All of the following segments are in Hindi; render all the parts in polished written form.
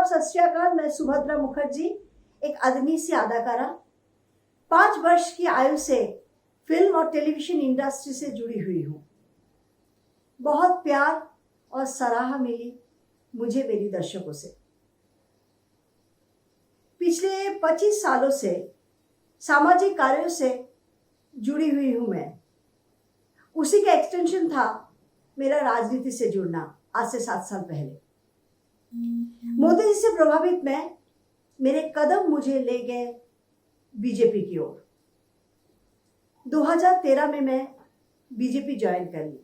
आदाब, सत श्री अकाल। मैं सुभद्रा मुखर्जी, एक आदमी सी अदाकारा। 5 वर्ष की आयु से फिल्म और टेलीविजन इंडस्ट्री से जुड़ी हुई हूँ। बहुत प्यार और सराह मिली मुझे मेरी दर्शकों से। पिछले 25 सालों से सामाजिक कार्यों से जुड़ी हुई हूँ मैं। उसी का एक्सटेंशन था मेरा राजनीति से जुड़ना आज से 7 साल पहले। मोदी जी से प्रभावित मेरे कदम मुझे ले गए बीजेपी की ओर। 2013 में मैं बीजेपी ज्वाइन कर ली।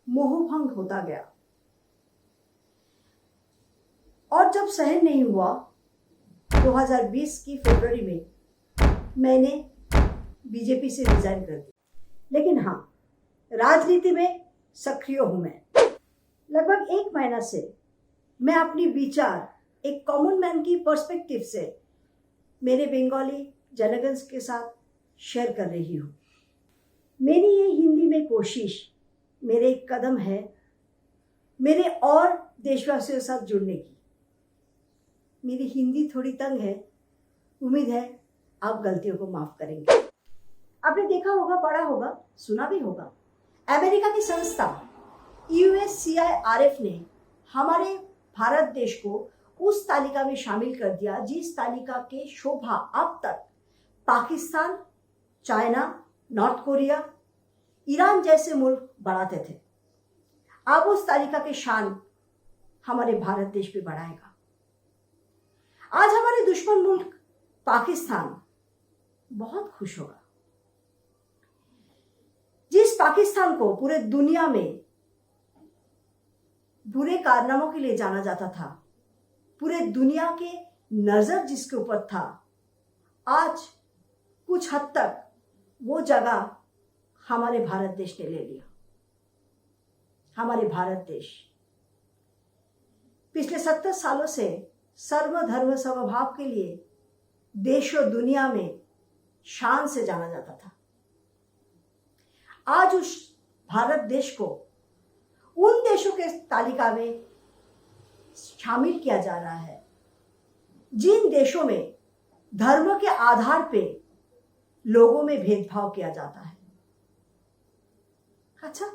मोहभंग होता गया और जब सहन नहीं हुआ 2020 की फरवरी में मैंने बीजेपी से रिजाइन कर दी। लेकिन हाँ, राजनीति में सक्रिय हूं मैं। लगभग 1 महीना से मैं अपनी विचार एक कॉमन मैन की पर्सपेक्टिव से मेरे बंगाली जनगण के साथ शेयर कर रही हूँ। मेरी ये हिंदी में कोशिश मेरे एक कदम है मेरे और देशवासियों के साथ जुड़ने की। मेरी हिंदी थोड़ी तंग है, उम्मीद है आप गलतियों को माफ करेंगे। आपने देखा होगा, पढ़ा होगा, सुना भी होगा, अमेरिका की संस्था USCIRF ने हमारे भारत देश को उस तालिका में शामिल कर दिया जिस तालिका के शोभा अब तक Pakistan, China, north Korea, Iran जैसे मुल्क बढ़ाते थे। अब उस तालिका के शान हमारे भारत देश भी बढ़ाएगा। आज हमारे दुश्मन मुल्क पाकिस्तान बहुत खुश होगा। जिस पाकिस्तान को पूरे दुनिया में बुरे कारनामों के लिए जाना जाता था, पूरे दुनिया के नजर जिसके ऊपर था, आज कुछ हद तक वो जगह हमारे भारत देश ने ले लिया। हमारे भारत देश पिछले 70 सालों से सर्वधर्म समभाव के लिए देश और दुनिया में शान से जाना जाता था। आज उस भारत देश को उन देशों के तालिका में शामिल किया जा रहा है जिन देशों में धर्म के आधार पे लोगों में भेदभाव किया जाता है। अच्छा,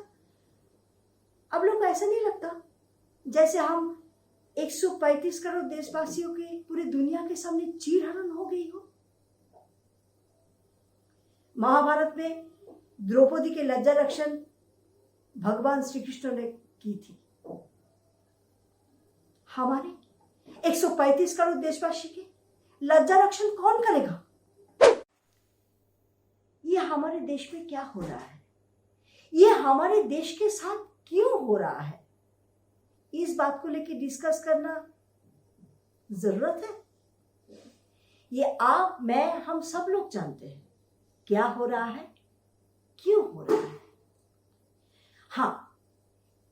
अब लोग को ऐसा नहीं लगता जैसे हम 135 करोड़ देशवासियों के पूरी दुनिया के सामने चीरहरण हो गई हो? महाभारत में द्रौपदी के लज्जा रक्षण भगवान श्री कृष्ण ने की थी। हमारे 135 करोड़ देशवासी के लज्जा रक्षण कौन करेगा? ये हमारे देश में क्या हो रहा है? ये हमारे देश के साथ क्यों हो रहा है? इस बात को लेकर डिस्कस करना जरूरत है। ये आप, मैं, हम सब लोग जानते हैं क्या हो रहा है, क्यों हो रहा है। हाँ,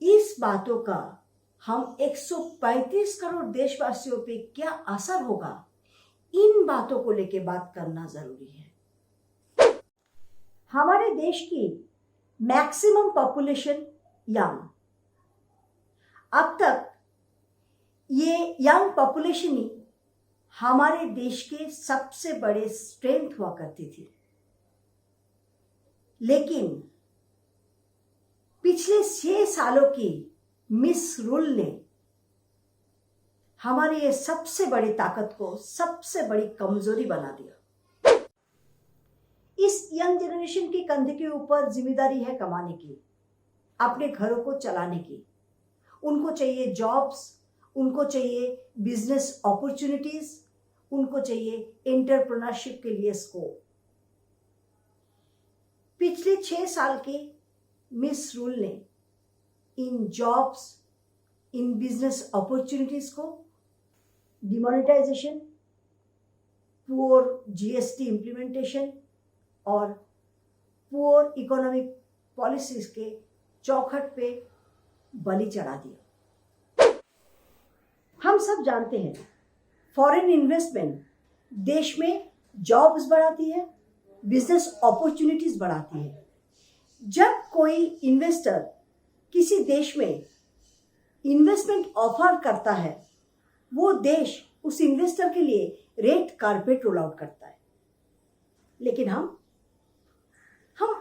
इस बातों का हम 135 करोड़ देशवासियों पे क्या असर होगा, इन बातों को लेके बात करना जरूरी है। हमारे देश की मैक्सिमम पॉपुलेशन यंग। अब तक ये यंग पॉपुलेशन ही हमारे देश के सबसे बड़े स्ट्रेंथ हुआ करती थी। लेकिन पिछले 6 सालों की मिस रूल ने हमारी ये सबसे बड़ी ताकत को सबसे बड़ी कमजोरी बना दिया। इस यंग जनरेशन के कंधे के ऊपर जिम्मेदारी है कमाने की, अपने घरों को चलाने की। उनको चाहिए जॉब्स, उनको चाहिए बिजनेस अपॉर्चुनिटीज, उनको चाहिए एंटरप्रेन्योरशिप के लिए स्कोप। पिछले 6 साल के मिस रूल ने इन जॉब्स, इन बिजनेस अपॉर्चुनिटीज को डिमोनेटाइजेशन, पुअर GST इम्प्लीमेंटेशन और पुअर इकोनॉमिक पॉलिसीज के चौखट पे बलि चढ़ा दिया। हम सब जानते हैं फॉरेन इन्वेस्टमेंट देश में जॉब्स बढ़ाती है, बिजनेस अपॉर्चुनिटीज बढ़ाती है। जब कोई इन्वेस्टर किसी देश में इन्वेस्टमेंट ऑफर करता है, वो देश उस इन्वेस्टर के लिए रेड कारपेट रोल आउट करता है। लेकिन हम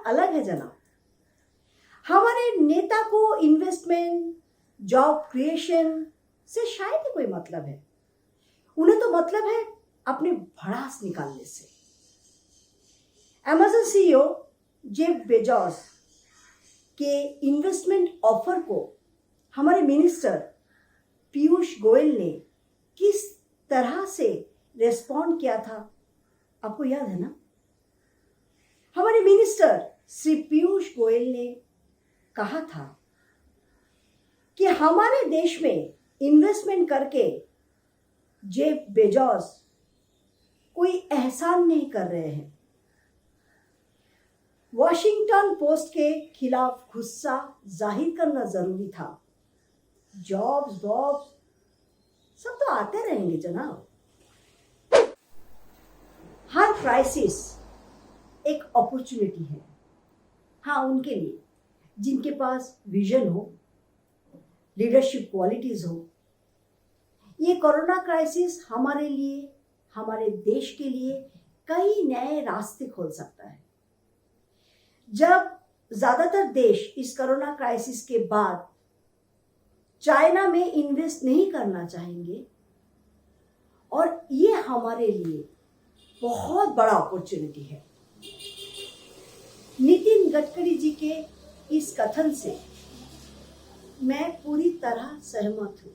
अलग है जनाब। हमारे नेता को इन्वेस्टमेंट, जॉब क्रिएशन से शायद ही कोई मतलब है। उन्हें तो मतलब है अपने भड़ास निकालने से। अमेज़न सीईओ जेफ बेजोस के इन्वेस्टमेंट ऑफर को हमारे मिनिस्टर पीयूष गोयल ने किस तरह से रेस्पॉन्ड किया था, आपको याद है ना? हमारे मिनिस्टर श्री पीयूष गोयल ने कहा था कि हमारे देश में इन्वेस्टमेंट करके जेफ बेजोस कोई एहसान नहीं कर रहे हैं। वॉशिंगटन पोस्ट के खिलाफ गुस्सा जाहिर करना जरूरी था। जॉब्स सब तो आते रहेंगे जनाब। हर क्राइसिस एक अपॉर्चुनिटी है। हाँ, उनके लिए जिनके पास विजन हो, लीडरशिप क्वालिटीज हो। ये कोरोना क्राइसिस हमारे लिए, हमारे देश के लिए कई नए रास्ते खोल सकता है। जब ज्यादातर देश इस कोरोना क्राइसिस के बाद चाइना में इन्वेस्ट नहीं करना चाहेंगे, और ये हमारे लिए बहुत बड़ा अपॉर्चुनिटी है। नितिन गडकरी जी के इस कथन से मैं पूरी तरह सहमत हूं।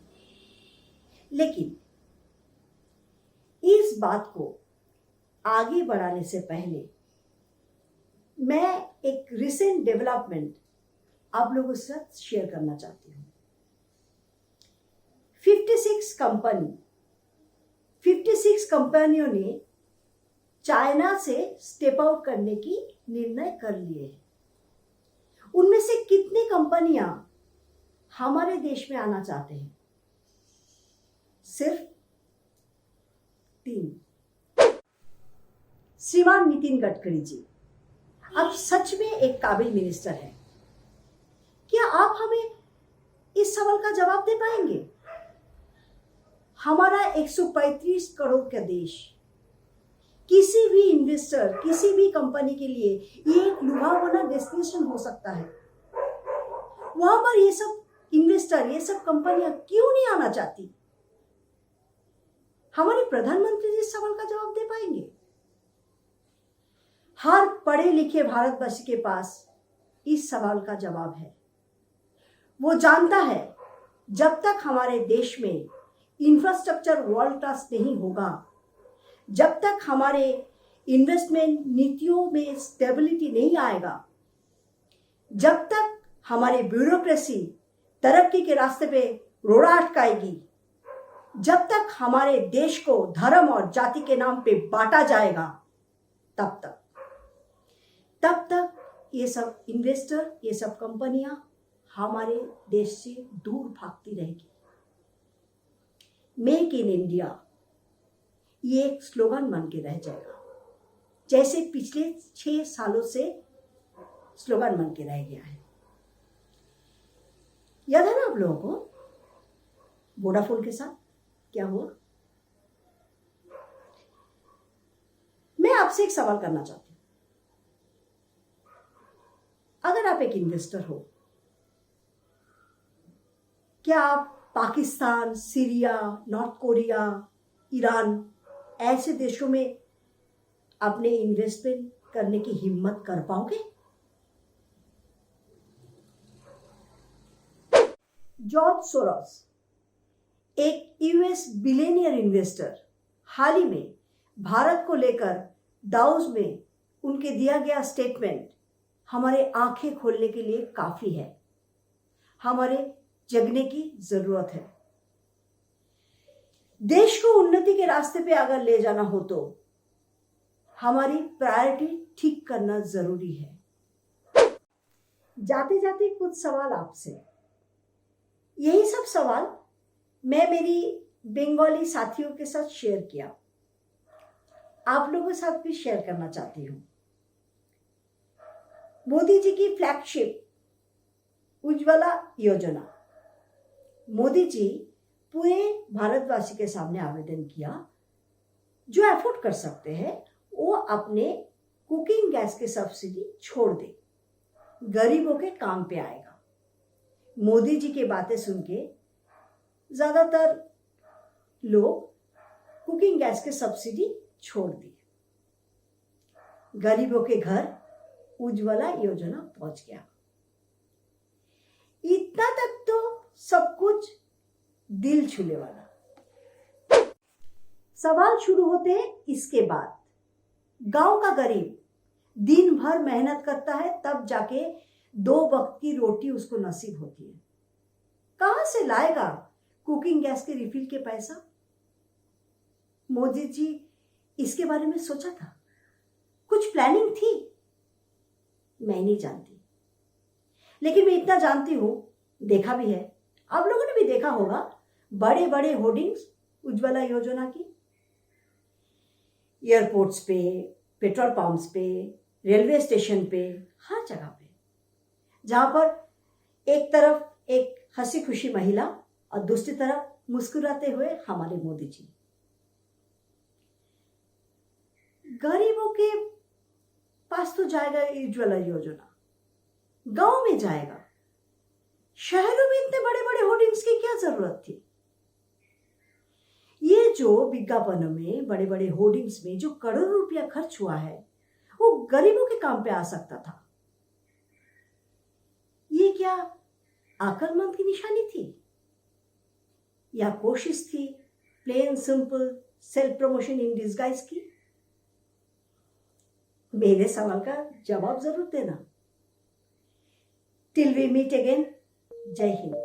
लेकिन इस बात को आगे बढ़ाने से पहले मैं एक रिसेंट डेवलपमेंट आप लोगों के साथ शेयर करना चाहती हूँ। 56 कंपनियों ने चाइना से स्टेप आउट करने की निर्णय कर लिए हैं। उनमें से कितनी कंपनियां हमारे देश में आना चाहते हैं? सिर्फ 3। श्रीमान नितिन गडकरी जी आप सच में एक काबिल मिनिस्टर हैं। क्या आप हमें इस सवाल का जवाब दे पाएंगे? हमारा 135 करोड़ का देश किसी भी इन्वेस्टर, किसी भी कंपनी के लिए ये एक लुभावना डेस्टिनेशन हो सकता है। वहां पर ये सब इन्वेस्टर, ये सब कंपनियां क्यों नहीं आना चाहती? हमारे प्रधानमंत्री जी इस सवाल का जवाब दे पाएंगे? हर पढ़े लिखे भारतवासी के पास इस सवाल का जवाब है। वो जानता है जब तक हमारे देश में इंफ्रास्ट्रक्चर वर्ल्ड क्लास नहीं होगा, जब तक हमारे इन्वेस्टमेंट नीतियों में स्टेबिलिटी नहीं आएगा, जब तक हमारी ब्यूरोक्रेसी तरक्की के रास्ते पे रोड़ा अटकाएगी, जब तक हमारे देश को धर्म और जाति के नाम पे बांटा जाएगा, तब तक ये सब इन्वेस्टर, ये सब कंपनियां हमारे देश से दूर भागती रहेगी। मेक इन इंडिया ये एक स्लोगन बन के रह जाएगा, जैसे पिछले 6 सालों से स्लोगन बन के रह गया है। याद है ना आप लोगों को वोडाफोन के साथ क्या हुआ? मैं आपसे एक सवाल करना चाहती हूं। अगर आप एक इन्वेस्टर हो, क्या आप Pakistan, Syria, north Korea, Iran ऐसे देशों में अपने इन्वेस्टमेंट करने की हिम्मत कर पाओगे? जॉर्ज सोरोस, एक यूएस बिलियनियर इन्वेस्टर, हाल ही में भारत को लेकर दावोस में उनके दिया गया स्टेटमेंट हमारे आंखें खोलने के लिए काफी है। हमारे जगने की जरूरत है। देश को उन्नति के रास्ते पे अगर ले जाना हो तो हमारी प्रायोरिटी ठीक करना जरूरी है। जाते जाते कुछ सवाल आपसे। यही सब सवाल मैं मेरी बंगाली साथियों के साथ शेयर किया, आप लोगों के साथ भी शेयर करना चाहती हूँ। मोदी जी की फ्लैगशिप उज्ज्वला योजना। मोदी जी पूरे भारतवासी के सामने आवेदन किया, जो अफोर्ड कर सकते हैं वो अपने कुकिंग गैस की सब्सिडी छोड़ दे, गरीबों के काम पे आएगा। मोदी जी की बातें सुन के ज्यादातर लोग कुकिंग गैस की सब्सिडी छोड़ दी। गरीबों के घर उज्ज्वला योजना पहुंच गया। इतना तक तो सब कुछ दिल छूने वाला। सवाल शुरू होते हैं इसके बाद। गांव का गरीब दिन भर मेहनत करता है, तब जाके 2 वक्त की रोटी उसको नसीब होती है। कहां से लाएगा कुकिंग गैस के रिफिल के पैसा? मोदी जी इसके बारे में सोचा था? कुछ प्लानिंग थी? मैं नहीं जानती, लेकिन मैं इतना जानती हूं, देखा भी है, आप लोगों ने भी देखा होगा, बड़े बड़े होर्डिंग्स उज्ज्वला योजना की एयरपोर्ट्स पे, पेट्रोल पंप्स पे, रेलवे स्टेशन पे, हर जगह पे, जहां पर एक तरफ एक हंसी खुशी महिला और दूसरी तरफ मुस्कुराते हुए हमारे मोदी जी। गरीबों के पास तो जाएगा उज्ज्वला योजना, गांव में जाएगा, शहरों में इतने बड़े बड़े होर्डिंग्स की क्या जरूरत थी? ये जो विज्ञापनों में, बड़े बड़े होर्डिंग्स में जो करोड़ों रुपया खर्च हुआ है, वो गरीबों के काम पे आ सकता था। ये क्या अक्लमंद की निशानी थी या कोशिश थी plain simple self promotion in disguise की? मेरे सवाल का जवाब जरूर देना। टिल वी मीट अगेन, जय हिंद।